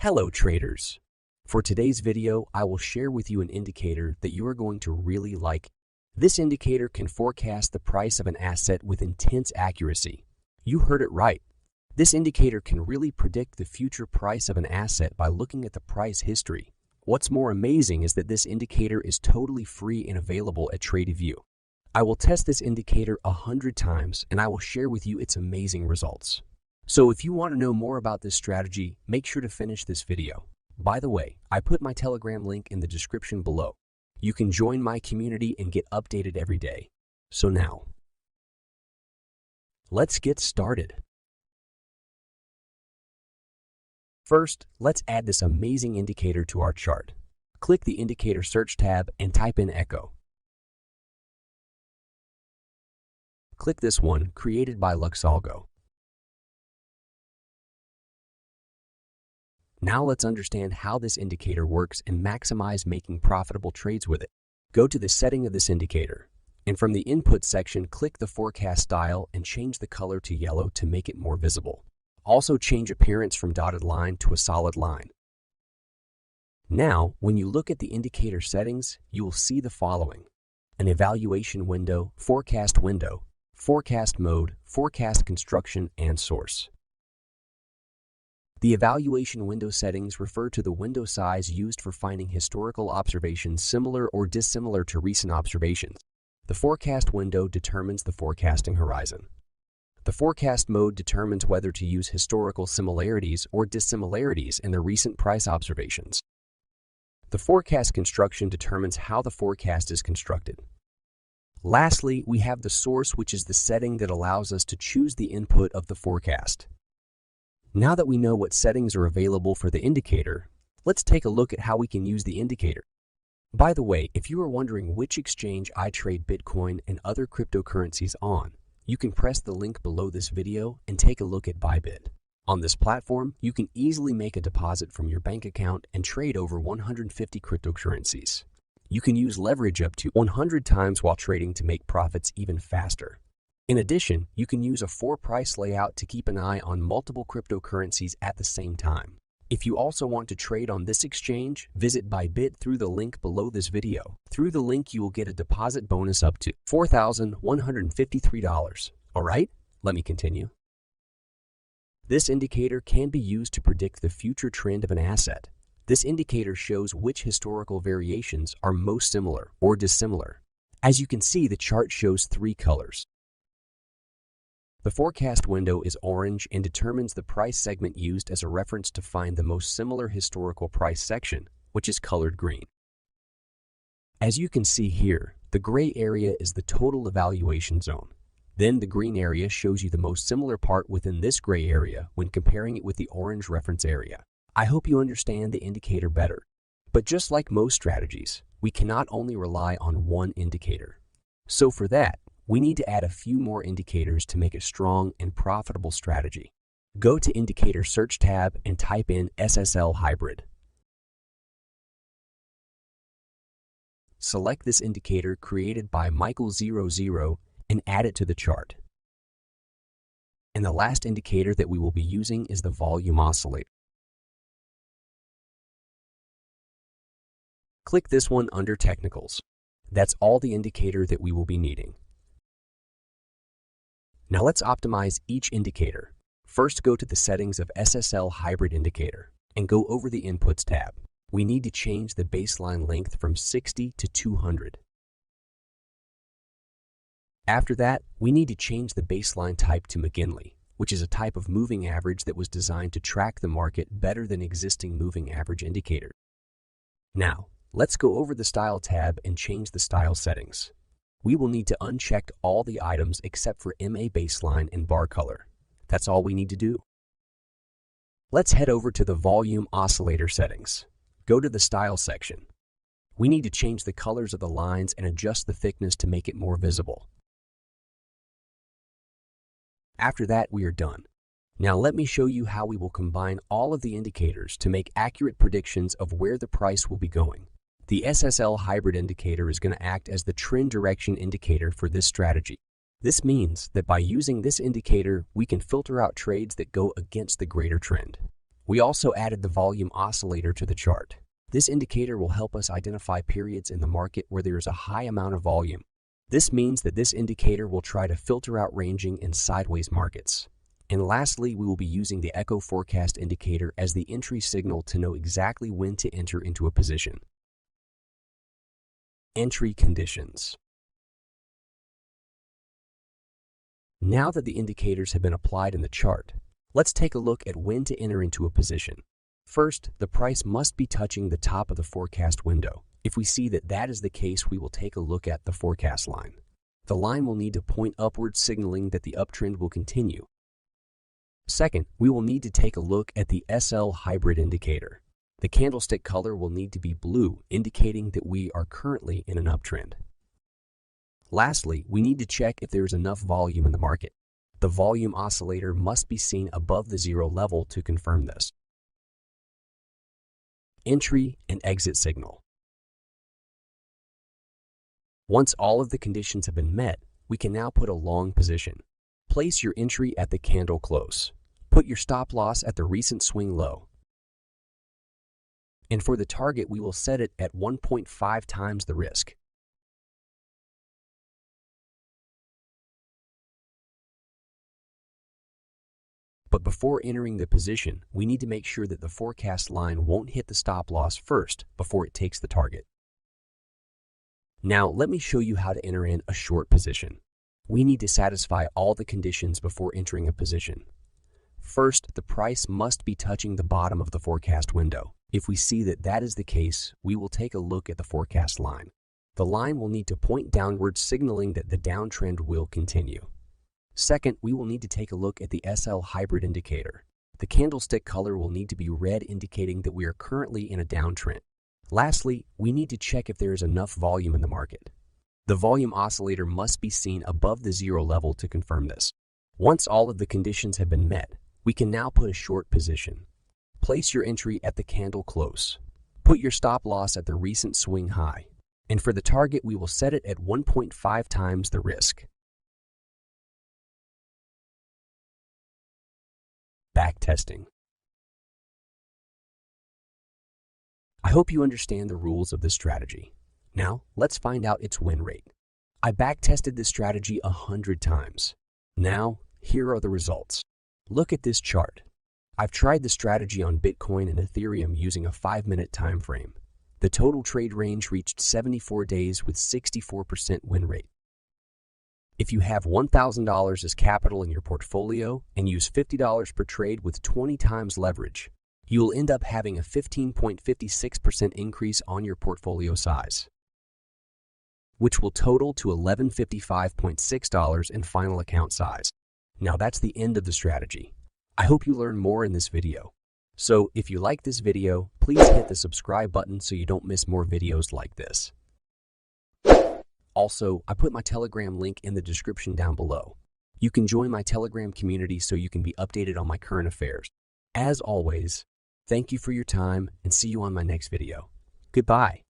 Hello traders! For today's video, I will share with you an indicator that you are going to really like. This indicator can forecast the price of an asset with intense accuracy. You heard it right. This indicator can really predict the future price of an asset by looking at the price history. What's more amazing is that this indicator is totally free and available at TradingView. I will test this indicator 100 times and I will share with you its amazing results. So if you want to know more about this strategy, make sure to finish this video. By the way, I put my Telegram link in the description below. You can join my community and get updated every day. So now, let's get started. First, let's add this amazing indicator to our chart. Click the Indicator Search tab and type in Echo. Click this one, created by Luxalgo. Now let's understand how this indicator works and maximize making profitable trades with it. Go to the setting of this indicator, and from the input section, click the forecast style and change the color to yellow to make it more visible. Also change appearance from dotted line to a solid line. Now, when you look at the indicator settings, you will see the following: an evaluation window, forecast mode, forecast construction, and source. The evaluation window settings refer to the window size used for finding historical observations similar or dissimilar to recent observations. The forecast window determines the forecasting horizon. The forecast mode determines whether to use historical similarities or dissimilarities in the recent price observations. The forecast construction determines how the forecast is constructed. Lastly, we have the source, which is the setting that allows us to choose the input of the forecast. Now that we know what settings are available for the indicator, let's take a look at how we can use the indicator. By the way, if you are wondering which exchange I trade Bitcoin and other cryptocurrencies on, you can press the link below this video and take a look at Bybit. On this platform, you can easily make a deposit from your bank account and trade over 150 cryptocurrencies. You can use leverage up to 100 times while trading to make profits even faster. In addition, you can use a 4-price layout to keep an eye on multiple cryptocurrencies at the same time. If you also want to trade on this exchange, visit Bybit through the link below this video. Through the link, you will get a deposit bonus up to $4,153. Alright, let me continue. This indicator can be used to predict the future trend of an asset. This indicator shows which historical variations are most similar or dissimilar. As you can see, the chart shows 3 colors. The forecast window is orange and determines the price segment used as a reference to find the most similar historical price section, which is colored green. As you can see here, the gray area is the total evaluation zone. Then the green area shows you the most similar part within this gray area when comparing it with the orange reference area. I hope you understand the indicator better. But just like most strategies, we cannot only rely on one indicator. So for that, we need to add a few more indicators to make a strong and profitable strategy. Go to Indicator Search tab and type in SSL Hybrid. Select this indicator created by Michael00 and add it to the chart. And the last indicator that we will be using is the volume oscillator. Click this one under Technicals. That's all the indicator that we will be needing. Now let's optimize each indicator. First, go to the settings of SSL Hybrid Indicator and go over the Inputs tab. We need to change the baseline length from 60 to 200. After that, we need to change the baseline type to McGinley, which is a type of moving average that was designed to track the market better than existing moving average indicators. Now, let's go over the Style tab and change the style settings. We will need to uncheck all the items except for MA baseline and bar color. That's all we need to do. Let's head over to the volume oscillator settings. Go to the style section. We need to change the colors of the lines and adjust the thickness to make it more visible. After that, we are done. Now let me show you how we will combine all of the indicators to make accurate predictions of where the price will be going. The SSL Hybrid Indicator is going to act as the trend direction indicator for this strategy. This means that by using this indicator, we can filter out trades that go against the greater trend. We also added the volume oscillator to the chart. This indicator will help us identify periods in the market where there is a high amount of volume. This means that this indicator will try to filter out ranging and sideways markets. And lastly, we will be using the Echo Forecast indicator as the entry signal to know exactly when to enter into a position. Entry conditions. Now that the indicators have been applied in the chart, let's take a look at when to enter into a position. First, the price must be touching the top of the forecast window. If we see that that is the case, we will take a look at the forecast line. The line will need to point upward, signaling that the uptrend will continue. Second, we will need to take a look at the SL hybrid indicator. The candlestick color will need to be blue, indicating that we are currently in an uptrend. Lastly, we need to check if there is enough volume in the market. The volume oscillator must be seen above the zero level to confirm this. Entry and exit signal. Once all of the conditions have been met, we can now put a long position. Place your entry at the candle close. Put your stop loss at the recent swing low. And for the target, we will set it at 1.5 times the risk. But before entering the position, we need to make sure that the forecast line won't hit the stop loss first before it takes the target. Now, let me show you how to enter in a short position. We need to satisfy all the conditions before entering a position. First, the price must be touching the bottom of the forecast window. If we see that that is the case, we will take a look at the forecast line. The line will need to point downward, signaling that the downtrend will continue. Second, we will need to take a look at the SL hybrid indicator. The candlestick color will need to be red, indicating that we are currently in a downtrend. Lastly, we need to check if there is enough volume in the market. The volume oscillator must be seen above the zero level to confirm this. Once all of the conditions have been met, we can now put a short position. Place your entry at the candle close. Put your stop loss at the recent swing high. And for the target, we will set it at 1.5 times the risk. Backtesting. I hope you understand the rules of this strategy. Now, let's find out its win rate. I backtested this strategy 100 times. Now, here are the results. Look at this chart. I've tried the strategy on Bitcoin and Ethereum using a 5-minute time frame. The total trade range reached 74 days with 64% win rate. If you have $1,000 as capital in your portfolio and use $50 per trade with 20 times leverage, you will end up having a 15.56% increase on your portfolio size, which will total to $1155.6 in final account size. Now that's the end of the strategy. I hope you learn more in this video. So if you like this video, please hit the subscribe button so you don't miss more videos like this. Also, I put my Telegram link in the description down below. You can join my Telegram community so you can be updated on my current affairs. As always, thank you for your time and see you on my next video. Goodbye.